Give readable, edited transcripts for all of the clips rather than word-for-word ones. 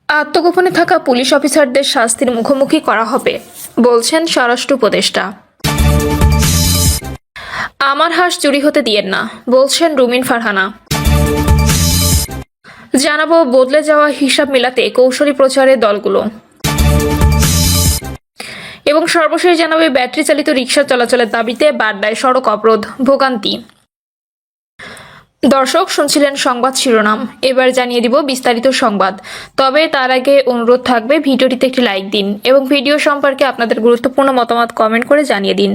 আত্মগোপনে থাকা পুলিশ অফিসারদের শাস্তির মুখোমুখি করা হবে বলছেন স্বরাষ্ট্র উপদেষ্টা। আমার হাঁস চুরি হতে দিয়েন না বলছেন রুমিন ফারহানা। জানাবো বদলে যাওয়া হিসাব মেলাতে কৌশলী প্রচারের দলগুলো। এবং সর্বশেষ জানাবে ব্যাটারি চালিত রিকশা চলাচলের দাবিতে বাড্ডায় সড়ক অবরোধ, ভোগান্তি। দর্শক শুনছিলেন সংবাদ শিরোনাম, এবার জানিয়ে দিব বিস্তারিত সংবাদ। তবে তার আগে অনুরোধ থাকবে ভিডিওটিতে একটি লাইক দিন এবং ভিডিও সম্পর্কে আপনাদের গুরুত্বপূর্ণ মতামত কমেন্ট করে জানিয়ে দিন।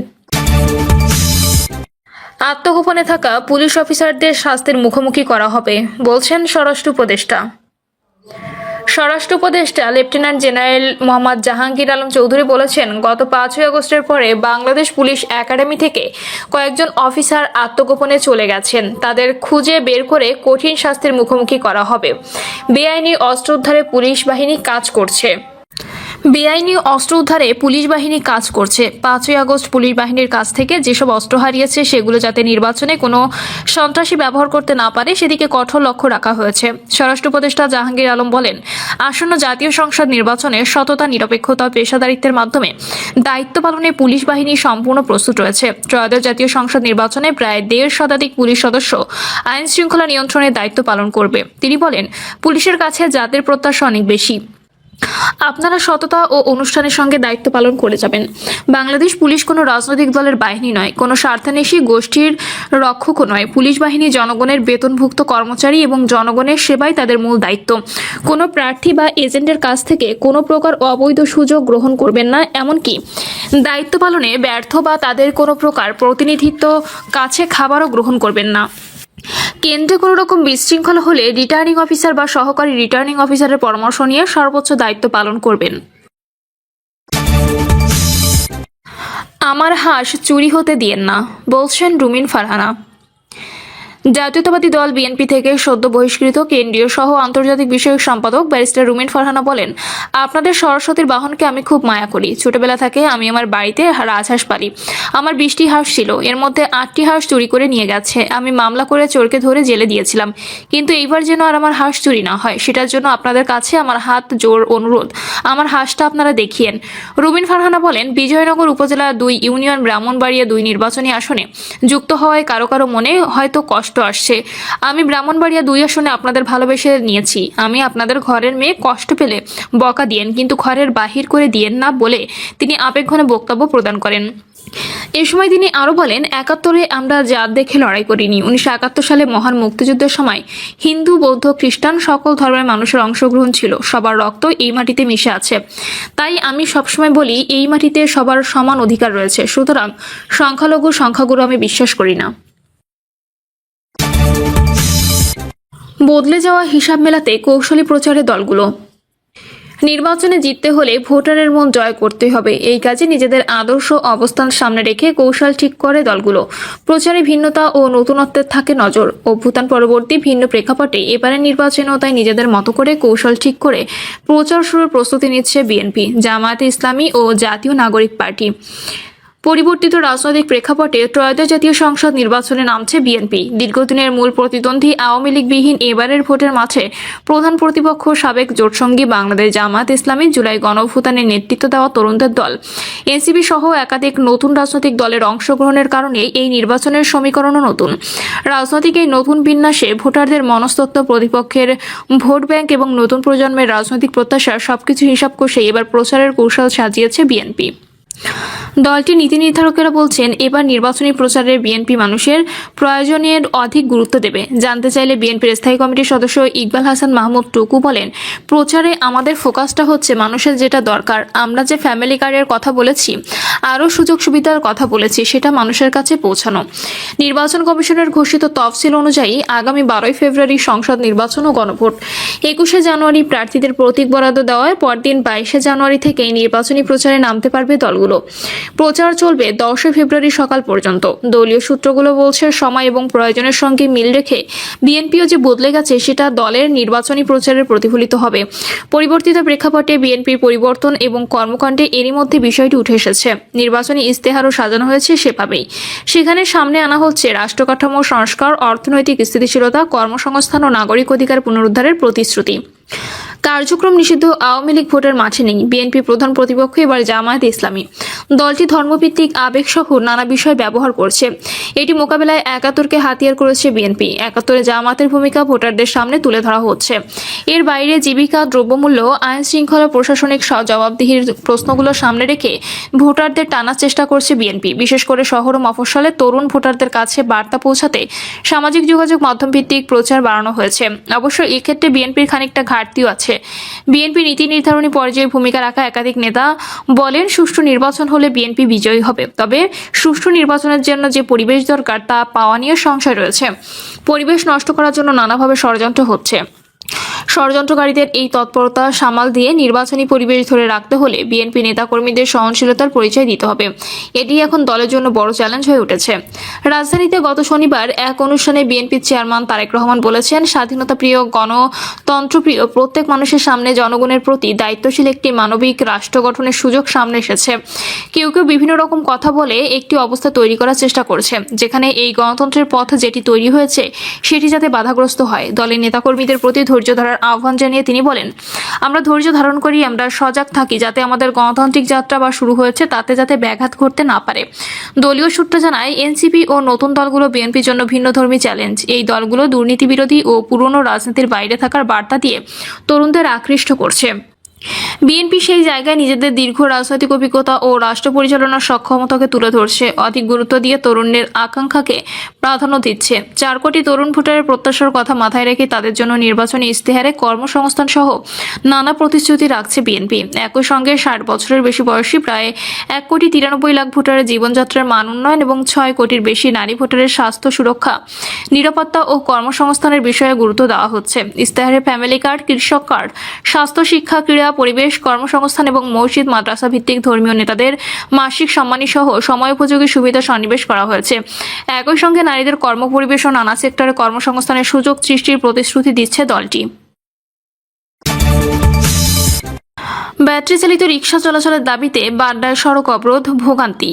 আত্মগোপনে থাকা পুলিশ অফিসারদের শাস্তির মুখোমুখি করা হবে বলছেন স্বরাষ্ট্র উপদেষ্টা। স্বরাষ্ট্র উপদেষ্টা লেফটেন্যান্ট জেনারেল মোহাম্মদ জাহাঙ্গীর আলম চৌধুরী বলেছেন, গত 5ই আগস্টের পরে বাংলাদেশ পুলিশ একাডেমি থেকে কয়েকজন অফিসার আত্মগোপনে চলে গেছেন। তাদের খুঁজে বের করে কঠিন শাস্তির মুখোমুখি করা হবে। বেআইনি অস্ত্র উদ্ধারে পুলিশ বাহিনী কাজ করছে। 5ই আগস্ট পুলিশ বাহিনীর কাছ থেকে যেসব অস্ত্র হারিয়েছে সেগুলো যাতে নির্বাচনে কোনো সন্ত্রাসী ব্যবহার করতে না পারে সেদিকে কঠোর লক্ষ্য রাখা হয়েছে। স্বরাষ্ট্র উপদেষ্টা জাহাঙ্গীর আলম বলেন, আসন্ন জাতীয় সংসদ নির্বাচনে সততা, নিরপেক্ষতা ও পেশাদারিত্বের মাধ্যমে দায়িত্ব পালনে পুলিশ বাহিনী সম্পূর্ণ প্রস্তুত রয়েছে। ত্রয়োদশ জাতীয় সংসদ নির্বাচনে প্রায় 1.5 শতাধিক পুলিশ সদস্য আইন শৃঙ্খলা নিয়ন্ত্রণের দায়িত্ব পালন করবে। তিনি বলেন, পুলিশের কাছে জাতির প্রত্যাশা অনেক বেশি। আপনারা সততা ও অনুষ্ঠানের সঙ্গে দায়িত্ব পালন করে যাবেন। বাংলাদেশ পুলিশ কোনো রাজনৈতিক দলের বাহিনী নয়, কোনো স্বার্থান্বেষী গোষ্ঠীর রক্ষকও নয়। পুলিশ বাহিনী জনগণের বেতনভুক্ত কর্মচারী এবং জনগণের সেবাই তাদের মূল দায়িত্ব। কোনো প্রার্থী বা এজেন্টের কাছ থেকে কোনো প্রকার অবৈধ সুযোগ গ্রহণ করবেন না, এমনকি দায়িত্ব পালনে ব্যর্থ বা তাদের কোনো প্রকার প্রতিনিধিত্ব কাছে খাবারও গ্রহণ করবেন না। কেন্দ্রে কোনো রকম বিশৃঙ্খলা হলে রিটার্নিং অফিসার বা সহকারী রিটার্নিং অফিসারের পরামর্শ নিয়ে সর্বোচ্চ দায়িত্ব পালন করবেন। আমার হাঁস চুরি হতে দিয়েন না বলছেন রুমিন ফারহানা। জাতীয়তাবাদী দল বিএনপি থেকে সদ্য বহিষ্কৃত কেন্দ্রীয় সহ আন্তর্জাতিক বিষয়ক সম্পাদক ব্যারিস্টার রুমিন ফারহানা বলেন, আপনাদের সরস্বতীর বাহনকে আমি খুব মায়া করি। ছোটবেলা থেকে আমি আমার বাড়িতে রাজহাঁস পালি। আমার 20টি হাঁস ছিল, এর মধ্যে 8টি হাঁস চুরি করে নিয়ে গেছে। আমি মামলা করে চোরকে ধরে জেলে দিয়েছিলাম, কিন্তু এইবার যেন আর আমার হাঁস চুরি না হয় সেটার জন্য আপনাদের কাছে আমার হাত জোর অনুরোধ, আমার হাঁসটা আপনারা দেখিয়েন। রুমিন ফারহানা বলেন, বিজয়নগর উপজেলা 2 ইউনিয়ন ব্রাহ্মণবাড়িয়া 2 নির্বাচনী আসনে যুক্ত হওয়ায় কারো কারো মনে হয়তো কষ্ট আসছে। আমি ব্রাহ্মণবাড়িয়া 2 আসনে আপনাদের ভালোবেসে নিয়েছি। আমি আপনাদের ঘরের মেয়ে কষ্ট পেলে বকা দিয়েন, কিন্তু ঘরের বাহির করে দিয়েন না বলে তিনি আবেগঘন বক্তব্য প্রদান করেন। এ সময় তিনি আরও বলেন, 71-এ আমরা জাত দেখে লড়াই করিনি। 1971 সালে মহান মুক্তিযুদ্ধের সময় হিন্দু, বৌদ্ধ, খ্রিস্টান সকল ধর্মের মানুষের অংশগ্রহণ ছিল। সবার রক্ত এই মাটিতে মিশে আছে। তাই আমি সবসময় বলি, এই মাটিতে সবার সমান অধিকার রয়েছে। সুতরাং সংখ্যাগুরু আমি বিশ্বাস করি না। বদলে যাওয়া হিসাব মেলাতে কৌশলী প্রচারের দলগুলো। নির্বাচনে জিততে হলে ভোটারের মন জয় করতে হবে। এই কাজে নিজেদের আদর্শ অবস্থান সামনে রেখে কৌশল ঠিক করে দলগুলো। প্রচারে ভিন্নতা ও নতুনত্বের থাকে নজর। অভ্যুত্থান পরবর্তী ভিন্ন প্রেক্ষাপটে এবারের নির্বাচনেও তাই নিজেদের মতো করে কৌশল ঠিক করে প্রচার শুরুর প্রস্তুতি নিচ্ছে বিএনপি, জামায়াতে ইসলামী ও জাতীয় নাগরিক পার্টি। পরিবর্তিত রাজনৈতিক প্রেক্ষাপটে ত্রয়োদশ জাতীয় সংসদ নির্বাচনে নামছে বিএনপি। দীর্ঘদিনের মূল প্রতিদ্বন্দ্বী আওয়ামী লীগবিহীন এবারের ভোটের মাঠে প্রধান প্রতিপক্ষ সাবেক জোটসঙ্গী বাংলাদেশ জামায়াত ইসলামী, জুলাই গণঅভ্যুত্থানের নেতৃত্ব দেওয়া তরুণদের দল এনসিপি সহ একাধিক নতুন রাজনৈতিক দলের অংশগ্রহণের কারণে এই নির্বাচনের সমীকরণও নতুন। রাজনৈতিক এই নতুন বিন্যাসে ভোটারদের মনস্তত্ত্ব, প্রতিপক্ষের ভোট ব্যাংক এবং নতুন প্রজন্মের রাজনৈতিক প্রত্যাশা সবকিছু হিসাব কষে এবার প্রচারের কৌশল সাজিয়েছে বিএনপি। দলটির নীতি নির্ধারকেরা বলছেন, এবার নির্বাচনী প্রচারে বিএনপি মানুষের প্রয়োজনের অধিক গুরুত্ব দেবে। জানতে চাইলে বিএনপির স্থায়ী কমিটির সদস্য ইকবাল হাসান মাহমুদ টুকু বলেন, প্রচারে আমাদের ফোকাসটা হচ্ছে মানুষের যেটা দরকার। আমরা যে ফ্যামিলি কার্ডের কথা বলেছি, আরও সুযোগ সুবিধার কথা বলেছি, সেটা মানুষের কাছে পৌঁছানো। নির্বাচন কমিশনের ঘোষিত তফসিল অনুযায়ী আগামী 12ই ফেব্রুয়ারি সংসদ নির্বাচন ও গণভোট। 21শে জানুয়ারি প্রার্থীদের প্রতীক বরাদ্দ দেওয়ার পরদিন 22শে জানুয়ারি থেকেই নির্বাচনী প্রচারে নামতে পারবে দলগুলো। প্রচার চলবে 10 ফেব্রুয়ারি সকাল পর্যন্ত। দলীয় সূত্রগুলো বলছে, সময় এবং প্রয়োজনের সঙ্গে মিল রেখে বিএনপিও যে বদলে গেছে সেটা দলের নির্বাচনী প্রচারের প্রতিফলিত হবে। পরিবর্তিত প্রেক্ষাপটে বিএনপির পরিবর্তন এবং কর্মকাণ্ডে এরই মধ্যে বিষয়টি উঠে এসেছে। নির্বাচনী ইস্তেহারও সাজানো হয়েছে সেভাবেই। সেখানে সামনে আনা হচ্ছে রাষ্ট্রকাঠামো সংস্কার, অর্থনৈতিক স্থিতিশীলতা, কর্মসংস্থান ও নাগরিক অধিকার পুনরুদ্ধারের প্রতিশ্রুতি। কার্যক্রম নিষিদ্ধ আওয়ামী লীগ ভোটের মাঠে নেই। বিএনপি প্রধান প্রতিপক্ষ এবার জামায়াতে ইসলামী। দলটি ধর্মভিত্তিক আবেগসহ নানা বিষয় ব্যবহার করছে। এটি মোকাবেলায় ৭১কে হাতিয়ার করেছে বিএনপি। ৭১-এ জামায়াতের ভূমিকা ভোটারদের সামনে তুলে ধরা হচ্ছে। এর বাইরে জীবিকা, দ্রব্যমূল্য, আইন শৃঙ্খলা, প্রশাসনিক জবাবদিহির প্রশ্নগুলো সামনে রেখে ভোটারদের টানার চেষ্টা করছে বিএনপি। বিশেষ করে শহর ও মফস্বলে তরুণ ভোটারদের কাছে বার্তা পৌঁছাতে সামাজিক যোগাযোগ মাধ্যম ভিত্তিক প্রচার বাড়ানো হয়েছে। অবশ্য এক্ষেত্রে বিএনপির খানিকটা ঘাটতিও আছে। বিএনপি নীতি নির্ধারণী পর্যায়ে ভূমিকা রাখা একাধিক নেতা বলেন, সুষ্ঠু নির্বাচন হলে বিএনপি বিজয়ী হবে। তবে সুষ্ঠু নির্বাচনের জন্য যে পরিবেশ দরকার তা পাওয়া নিয়ে সংশয় রয়েছে। পরিবেশ নষ্ট করার জন্য নানাভাবে ষড়যন্ত্র হচ্ছে। ষড়যন্ত্রকারীদের এই তৎপরতা সামাল দিয়ে নির্বাচনী পরিবেশ ধরে রাখতে হলে বিএনপি নেতাকর্মীদের সহনশীলতার পরিচয় দিতে হবে। এটি এখন দলের জন্য বড় চ্যালেঞ্জ হয়ে উঠেছে। রাজধানীতে গত শনিবার এক অনুষ্ঠানে বিএনপির চেয়ারম্যান তারেক রহমান বলেছেন, স্বাধীনতাপ্রিয়, গণতন্ত্রপ্রিয় প্রত্যেক মানুষের সামনে জনগণের প্রতি দায়িত্বশীল একটি মানবিক রাষ্ট্র গঠনের সুযোগ সামনে এসেছে। কেউ কেউ বিভিন্ন রকম কথা বলে একটি অবস্থা তৈরি করার চেষ্টা করছে, যেখানে এই গণতন্ত্রের পথ যেটি তৈরি হয়েছে সেটি যাতে বাধাগ্রস্ত হয়। দলের নেতাকর্মীদের প্রতি ধৈর্য ধরার আহ্বান জানিয়ে তিনি বলেন, আমরা ধৈর্য ধারণ করি, আমরা সজাগ থাকি যাতে আমাদের গণতান্ত্রিক যাত্রা বা শুরু হয়েছে তাতে যাতে ব্যাঘাত ঘটতে না পারে। দলীয় সূত্র জানায়, এনসিপি ও নতুন দলগুলো বিএনপির জন্য ভিন্নধর্মী চ্যালেঞ্জ। এই দলগুলো দুর্নীতি বিরোধী ও পুরনো রাজনীতির বাইরে থাকার বার্তা দিয়ে তরুণদের আকৃষ্ট করছে। বিএনপি সেই জায়গায় নিজেদের দীর্ঘ রাজনৈতিক অভিজ্ঞতা ও রাষ্ট্র পরিচালনার সক্ষমতাকে তুলে ধরছে। অধিক গুরুত্ব দিয়ে তরুণদের আকাঙ্ক্ষাকে প্রাধান্য দিচ্ছে। ৪ কোটি তরুণ ভোটারের প্রত্যাশার কথা মাথায় রেখে তাদের জন্য নির্বাচনী ইশতেহারে কর্মসংস্থান সহ নানা প্রতিশ্রুতি রাখছে বিএনপি। একই সঙ্গে ৬০ বছরের বেশি বয়সী প্রায় ১,৯৩,০০,০০০ ভোটারের জীবনযাত্রার মান উন্নয়ন এবং ৬ কোটির বেশি নারী ভোটারের স্বাস্থ্য সুরক্ষা, নিরাপত্তা ও কর্মসংস্থানের বিষয়ে গুরুত্ব দেওয়া হচ্ছে। ইশতেহারে ফ্যামিলি কার্ড, কৃষক কার্ড, স্বাস্থ্য, শিক্ষা, ক্রীড়া, পরিবেশ, কর্মসংস্থান এবং মসজিদ মাদ্রাসা ভিত্তিক ধর্মীয় নেতাদের মাসিক সম্মানী সহ সময়োপযোগী সুবিধা সন্নিবেশ করা হয়েছে। একই সঙ্গে নারীদের কর্মপরিবেশ ও নানা সেক্টরে কর্মসংস্থানের সুযোগ সৃষ্টির প্রতিশ্রুতি দিচ্ছে দলটি। ব্যাটারি চালিত রিকশা চলাচলের দাবিতে বাড্ডায় সড়ক অবরোধ, ভোগান্তি।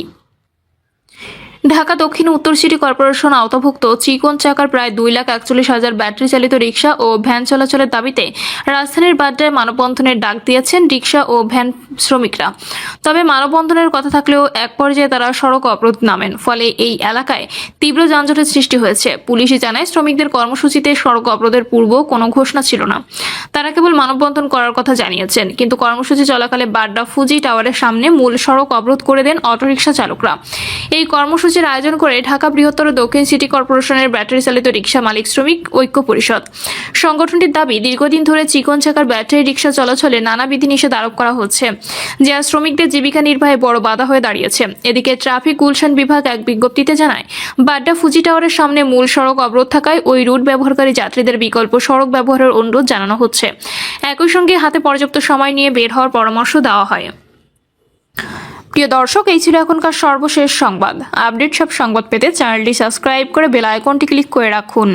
ঢাকা দক্ষিণ উত্তর সিটি কর্পোরেশন আওতাভুক্ত চিকন চাকার প্রায় 2,41,000 ব্যাটারি চালিত রিকশা ও ভ্যান চলাচলের দাবিতে রাজধানীর বাড্ডায় মানববন্ধনের ডাক দিয়েছেন রিকশা ও ভ্যান শ্রমিকরা। তবে মানববন্ধনের কথা থাকলেও এক পর্যায়ে তারা সড়ক অবরোধ নামেন। ফলে এই এলাকায় তীব্র যানজটের সৃষ্টি হয়েছে। পুলিশই জানায়, শ্রমিকদের কর্মসূচিতে সড়ক অবরোধের পূর্ব কোনো ঘোষণা ছিল না। তারা কেবল মানববন্ধন করার কথা জানিয়েছেন। কিন্তু কর্মসূচি চলাকালে বাড্ডা ফুজি টাওয়ারের সামনে মূল সড়ক অবরোধ করে দেন অটোরিকশা চালকরা। এই কর্মসূচির আয়োজন করে ঢাকা বৃহত্তর দক্ষিণ সিটি কর্পোরেশনের ব্যাটারি চালিত রিকশা মালিক শ্রমিক ঐক্য পরিষদ। সংগঠনটির দাবি, দীর্ঘদিন ধরে চিকন চাকার ব্যাটারি রিকশা চলাচলে নানা বিধিনিষেধ আরোপ করা হচ্ছে, যা শ্রমিকদের জীবিকা নির্বাহে বড় বাধা হয়ে দাঁড়িয়েছে। এদিকে ট্রাফিক গুলশান বিভাগ এক বিজ্ঞপ্তিতে জানায়, বাড্ডা ফুজি টাওয়ারের সামনে মূল সড়ক অবরোধ থাকায় ওই রুট ব্যবহারকারী যাত্রীদের বিকল্প সড়ক ব্যবহারের অনুরোধ জানানো হচ্ছে। একই সঙ্গে হাতে পর্যাপ্ত সময় নিয়ে বের হওয়ার পরামর্শ দেওয়া হয়। প্রিয় দর্শক, এই ছিল এখনকার সর্বশেষ সংবাদ। আপডেট সব সংবাদ পেতে চ্যানেলটি সাবস্ক্রাইব করে বেল আইকনটি ক্লিক করে রাখুন।